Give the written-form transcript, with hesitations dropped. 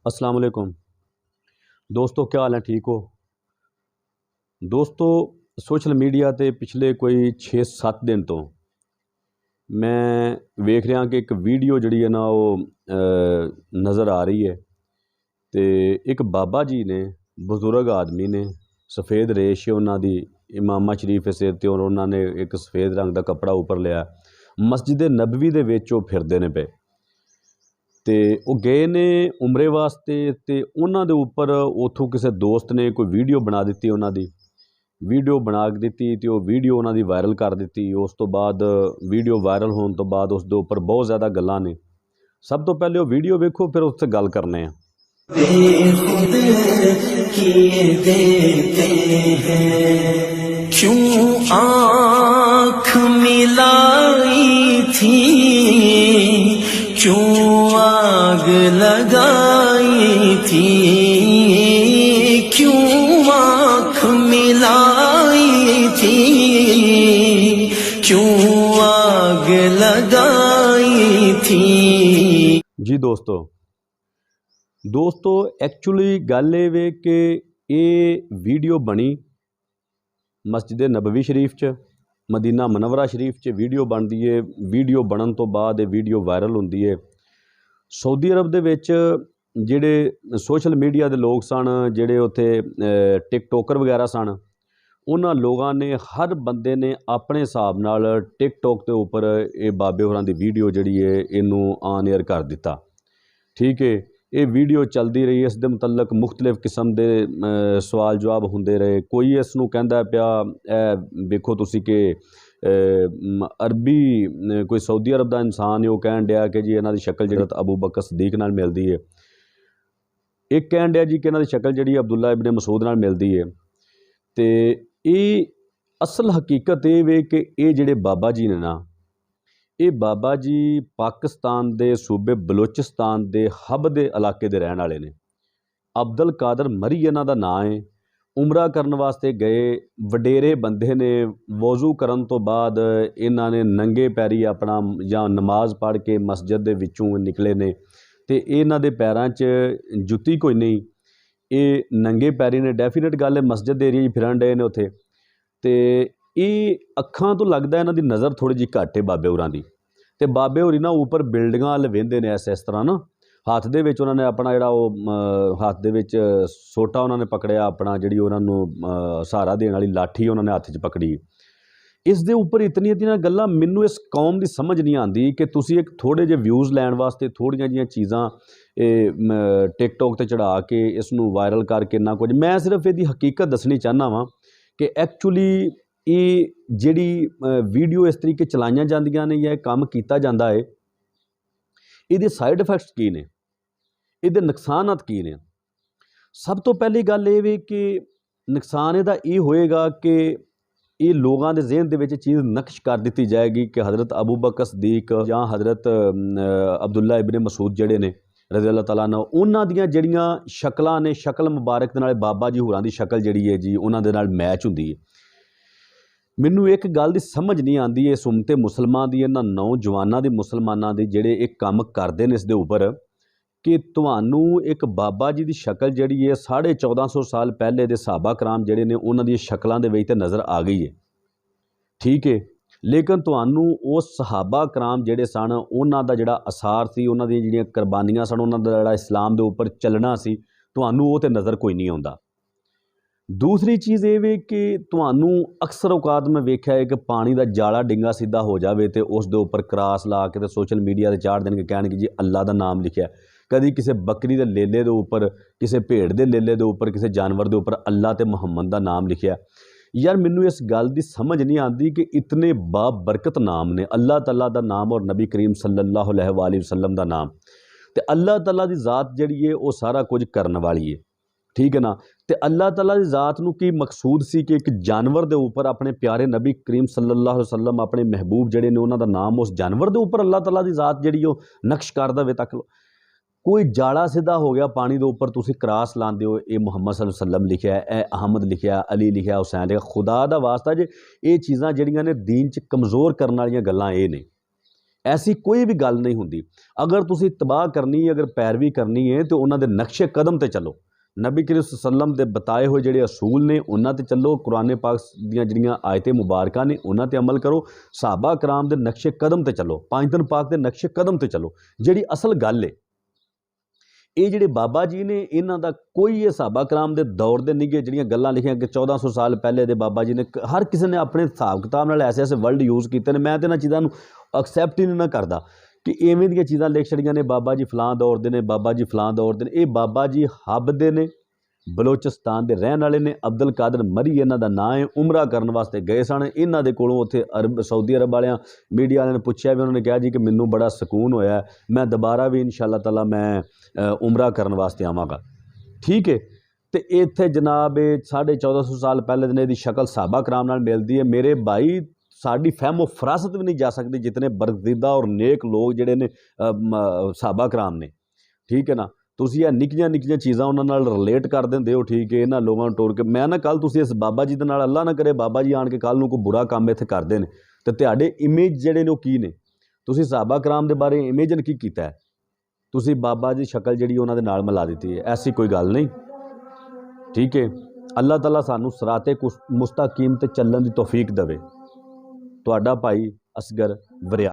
अस्सलाम वालेकुम दोस्तों, क्या हाल है? ठीक हो दोस्तों? सोशल मीडिया ते पिछले कोई 6-7 दिन तो मैं वेख रहा कि एक वीडियो जिहड़ी है ना वो नज़र आ रही है। तो एक बाबा जी ने, बजुर्ग आदमी ने, सफ़ेद रेश है उन्हां दी, इमामा शरीफ है सिर ते और उन्होंने एक सफ़ेद रंग का कपड़ा ऊपर लिया। मस्जिद नबवी दे विच वो फिरदे ने पे तो वो गए ने उमरे वास्ते। तो उन्होंने उपर उतों किसी दोस्त ने कोई वीडियो बना दी, उन्होंने वीडियो बना के दी तो वो वीडियो उन्होंने वायरल कर दी। उस तो बाद वीडियो वायरल होने तो बाद उस दे उपर बहुत ज़्यादा गल्लां ने। सब तो पहले वो वीडियो वेखो, फिर उससे गल करने हैं। खुद किए देते हैं, क्यों आँख मिलाई थी, क्यों आग लगाई थी, क्यों आँख मिलाई थी, क्यों आग लगाई थी। जी दोस्तों एक्चुअली गल ये वे कि ये वीडियो बनी मस्जिद नबवी शरीफ च, मदीना मनवरा शरीफ च वीडियो बनती है। वीडियो बनन तो बाद वीडियो वायरल होंदी है। सऊदी अरब दे विच जिहड़े सोशल मीडिया के लोग सन, जिहड़े उत्थे टिकटोकर वगैरह सन, उन्हां लोगों ने हर बंदे ने अपने हिसाब नाल टिकटोक के उपर ये बाबे होरां दी वीडियो जिहड़ी है इनू ऑन एयर कर दिता। ठीक है, ये वीडियो चलती रही, इस दे मुतलक मुख्तलिफ किस्म के सवाल जवाब होंदे रहे। कोई इसनूं कहंदा पिया वेखो तुसी कि अरबी कोई सऊदी अरब का इंसान है, वो कहन दिया कि जी इन्हां दी शक्ल जिहड़ी अबू बकर सदीक नाल मिलदी है। एक कहन दिया जी कि इन्हां दी शक्ल जिहड़ी अब्दुल्ला इब्ने मसूद नाल मिलदी है। तो ये असल हकीकत ये वे कि ये जिहड़े बाबा जी ने ना, ये बाबा जी पाकिस्तान के सूबे बलोचिस्तान के हब के इलाके के रहने वाले ने। अब्दुल कादर मरी इन्हां दा नाम है। उमरा करने वास्ते गए, वडेरे बंदे ने। वज़ू करन तो बाद इन्हां ने नंगे पैरी अपना या नमाज पढ़ के मस्जिद दे विचों निकले ने। तो इन्हां दे पैरां च जुत्ती कोई नहीं, ये नंगे पैरी ने। डेफिनेट गल है मस्जिद एरिया फिरन डे ने उत्थे। तो ये अखां तो लगता इन्हां दी नज़र थोड़ी जी घट है बाबे होरां दी। ते बाबे होरी ना उपर बिल्डिंगां अल वेंदे ने इस तरह ना। हाथ दे विच उन्होंने अपना जिहड़ा हाथ दे विच सोटा उन्होंने पकड़िया, अपना जिहड़ी उन्होंने सहारा देने वाली लाठी उन्होंने हत्थ च पकड़ी। इस दे उपर इतनी गल्लां मैनूं इस कौम की समझ नहीं आती कि तुसी एक थोड़े जे व्यूज़ लैण वास्ते थोड़ियां जिहियां चीज़ां टिकटॉक ते चढ़ा के इसनूं वायरल करके ना कुछ। मैं सिर्फ इहदी हकीकत दसनी चाहना वां कि एक्चुअली ये जिहड़ी वीडियो इस तरीके चलाइयां जांदियां ने या काम किया जाता है, इहदे साइड इफैक्ट्स की ने, इहदे नुकसानात की ने। सब तो पहली गल ये वे कि नुकसान इहदा ये होएगा कि ये लोगों के जहन दे विच चीज़ नक्श कर दी जाएगी कि हज़रत अबू बकर सदीक या हज़रत अब्दुल्ला इब्ने मसूद जिहड़े ने रज़ी अल्लाह तआला अन्हु, उन्हां दियां जिहड़ियां शक्लां ने, शक्ल मुबारक दे नाल बाबा जी होरां दी शक्ल जिहड़ी है जी उन्हां दे नाल मैच हुंदी है। मैनूं एक गल की समझ नहीं आती इस उम्मते मुसलमान की, इन्हां नौजवानों की, मुसलमानों की जिहड़े एक काम करते हैं इस दे उपर कि तुहानूं एक बाबा जी की शक्ल जिहड़ी है 1450 साल पहले दे सहाबा कराम जिहड़े ने उन्हां दी शक्लां दे विच ते नज़र आ गई है। ठीक है, लेकिन तुहानूं उस सहाबा कराम जिहड़े सन उन्हां दा जिहड़ा असार सी, उन्हां दी जिहड़ियां कुर्बानियां सन, उन्हां दा जिहड़ा इस्लाम दे उपर चलना सी, तुहानूं वो ते नज़र कोई नहीं आउंदा। दूसरी चीज़ ये वे कि तुहानूं अक्सर औकात में वेख्या है कि पानी का जाला डिंगा सीधा हो जाए तो उस दे उपर क्रास ला के तो सोशल मीडिया से चाढ़ देंगे, कहणगे जी अल्लाह का नाम लिखा। कभी किसी बकरी के लेले के उपर, किसी भेड़ के लेले के उपर, किसी जानवर के उपर अल्लाह ते मुहम्मद का नाम लिखा। यार मैनूं इस गल की समझ नहीं आती कि इतने बाबरकत नाम ने, अल्लाह तआला का नाम और नबी करीम सल्लल्लाहु अलैहि वसल्लम का नाम। तो अल्लाह तआला की ज़ात जिहड़ी है वो सारा कुछ करने वाली है। ठीक है ना। तो अल्लाह तआला की ज़ात नूं की मकसूद सी कि एक जानवर के उपर अपने प्यारे नबी करीम सल्लल्लाहु अलैहि वसल्लम अपने महबूब जिहड़े ने उन्हां दा नाम उस जानवर के उपर अल्लाह तआला की ज़ात जिहड़ी नक्श कर देवे। तक कोई जाला सीधा हो गया पानी के उपर, तुसीं क्रास लांदे हो, ये मुहम्मद सल्लल्लाहु अलैहि वसल्लम लिखा है, ए अहमद लिखा, अली लिखा, हुसैन लिखा। खुदा दा वास्ता जे ये चीज़ां जिहड़ियां ने दीन च कमज़ोर करने वालियां गल्लां ये ने। ਐਸੀ ਕੋਈ ਵੀ ਗੱਲ ਨਹੀਂ ਹੁੰਦੀ। ਅਗਰ ਤੁਸੀਂ ਤਬਾਹ ਕਰਨੀ, ਅਗਰ ਪੈਰਵੀ ਕਰਨੀ ਹੈ ਤਾਂ ਉਹਨਾਂ ਦੇ ਨਕਸ਼ੇ ਕਦਮ ਤੇ ਚੱਲੋ। ਨਬੀ ਕਰੀਮ ਸੱਲਮ ਦੇ ਬਤਾਏ ਹੋਏ ਜਿਹੜੇ ਅਸੂਲ ਨੇ ਉਹਨਾਂ ਤੇ ਚੱਲੋ। ਕੁਰਾਨ ਪਾਕ ਦੀਆਂ ਜਿਹੜੀਆਂ ਆਇਤੇ ਮੁਬਾਰਕਾਂ ਨੇ ਉਹਨਾਂ ਤੇ ਅਮਲ ਕਰੋ। ਸਹਾਬਾ ਕਰਾਮ ਦੇ ਨਕਸ਼ੇ ਕਦਮ ਤੇ ਚੱਲੋ। ਪੰਜ ਦਿਨ ਪਾਕ ਦੇ ਨਕਸ਼ੇ ਕਦਮ ਤੇ ਚੱਲੋ। ਜਿਹੜੀ ਅਸਲ ਗੱਲ ਹੈ, ਇਹ ਜਿਹੜੇ ਬਾਬਾ ਜੀ ਨੇ ਇਹਨਾਂ ਦਾ ਕੋਈ ਇਹ ਸਹਾਬਾ ਕਰਾਮ ਦੇ ਦੌਰ ਦੇ ਨਹੀਂ ਗੇ। ਜਿਹੜੀਆਂ ਗੱਲਾਂ ਲਿਖੀਆਂ ਕਿ 1400 ਸਾਲ ਪਹਿਲੇ ਦੇ ਬਾਬਾ ਜੀ ਨੇ, ਹਰ ਕਿਸੇ ਨੇ ਆਪਣੇ ਹਿਸਾਬ ਕਿਤਾਬ ਨਾਲ ਐਸੇ ਵਰਡ ਯੂਜ਼ ਕੀਤੇ ਨੇ। ਮੈਂ ਤਾਂ ਇਹਨਾਂ ਚੀਜ਼ਾਂ ਨੂੰ ਐਕਸੈਪਟ ਹੀ ਨਹੀਂ ਕਰਦਾ ਕਿ ਇਵੇਂ ਦੀਆਂ ਚੀਜ਼ਾਂ ਲਿਖ ਛੜੀਆਂ ਨੇ, ਬਾਬਾ ਜੀ ਫਲਾਂ ਦੌਰ ਦੇ ਨੇ, ਬਾਬਾ ਜੀ ਫਲਾਂ ਦੌਰ ਦੇ ਨੇ। ਇਹ ਬਾਬਾ ਜੀ ਹੱਬ ਦੇ ਨੇ, ਬਲੋਚਿਸਤਾਨ ਦੇ ਰਹਿਣ ਵਾਲੇ ਨੇ। ਅਬਦੁਲ ਕਾਦਰ ਮਰੀ ਇਹਨਾਂ ਦਾ ਨਾਂ ਹੈ। ਉਮਰਾ ਕਰਨ ਵਾਸਤੇ ਗਏ ਸਨ। ਇਹਨਾਂ ਦੇ ਕੋਲੋਂ ਉੱਥੇ ਸਾਊਦੀ ਅਰਬ ਵਾਲਿਆਂ ਮੀਡੀਆ ਵਾਲਿਆਂ ਨੇ ਪੁੱਛਿਆ ਵੀ, ਉਹਨਾਂ ਨੇ ਕਿਹਾ ਜੀ ਕਿ ਮੈਨੂੰ ਬੜਾ ਸਕੂਨ ਹੋਇਆ, ਮੈਂ ਦੁਬਾਰਾ ਵੀ ਇਨਸ਼ਾ ਤਾਲਾ ਮੈਂ ਉਮਰਾ ਕਰਨ ਵਾਸਤੇ ਆਵਾਂਗਾ। ਠੀਕ ਹੈ। ਤੇ ਇੱਥੇ ਜਨਾਬ ਇਹ 1450 ਸਾਲ ਪਹਿਲੇ ਦਿਨ ਇਹਦੀ ਸ਼ਕਲ ਸਹਾਬਾ ਕਰਾਮ ਨਾਲ ਮਿਲਦੀ ਹੈ। ਮੇਰੇ ਭਾਈ ਸਾਡੀ ਫਹਿਮੋ ਫਰਾਸਤ ਵੀ ਨਹੀਂ ਜਾ ਸਕਦੀ ਜਿਤਨੇ ਬਰਗਜ਼ੀਦਾ ਔਰ ਨੇਕ ਲੋਕ ਜਿਹੜੇ ਨੇ ਸਹਾਬਾ ਕਰਾਮ ਨੇ। ਠੀਕ ਹੈ ਨਾ। ਤੁਸੀਂ ਇਹ ਨਿੱਕੀਆਂ ਨਿੱਕੀਆਂ ਚੀਜ਼ਾਂ ਉਹਨਾਂ ਨਾਲ ਰਿਲੇਟ ਕਰ ਦਿੰਦੇ ਹੋ। ਠੀਕ ਹੈ। ਇਹਨਾਂ ਲੋਕਾਂ ਨੂੰ ਟੋੜ ਕੇ ਮੈਂ ਨਾ ਕੱਲ੍ਹ ਤੁਸੀਂ ਇਸ ਬਾਬਾ ਜੀ ਦੇ ਨਾਲ, ਅੱਲਾ ਨਾ ਕਰੇ ਬਾਬਾ ਜੀ ਆਣ ਕੇ ਕੱਲ੍ਹ ਨੂੰ ਕੋਈ ਬੁਰਾ ਕੰਮ ਇੱਥੇ ਕਰਦੇ ਨੇ ਤੇ ਤੁਹਾਡੇ ਇਮੇਜ ਜਿਹੜੇ ਨੇ ਉਹ ਕੀ ਨੇ। ਤੁਸੀਂ ਸਹਾਬਾ ਕਰਾਮ ਦੇ ਬਾਰੇ ਇਮੇਜਨ ਕੀ ਕੀਤਾ ਹੈ? ਤੁਸੀਂ ਬਾਬਾ ਜੀ ਸ਼ਕਲ ਜਿਹੜੀ ਉਹਨਾਂ ਦੇ ਨਾਲ ਮਿਲਾ ਦਿੱਤੀ ਹੈ। ਐਸੀ ਕੋਈ ਗੱਲ ਨਹੀਂ। ਠੀਕ ਹੈ। ਅੱਲਾਹ ਤਾਲਾ ਸਾਨੂੰ ਸਿਰਾਤੇ ਮੁਸਤਕੀਮ ਤੇ ਚੱਲਣ ਦੀ ਤੌਫੀਕ ਦੇਵੇ। ਤੁਹਾਡਾ ਭਾਈ ਅਸਗਰ ਵਰਿਆ।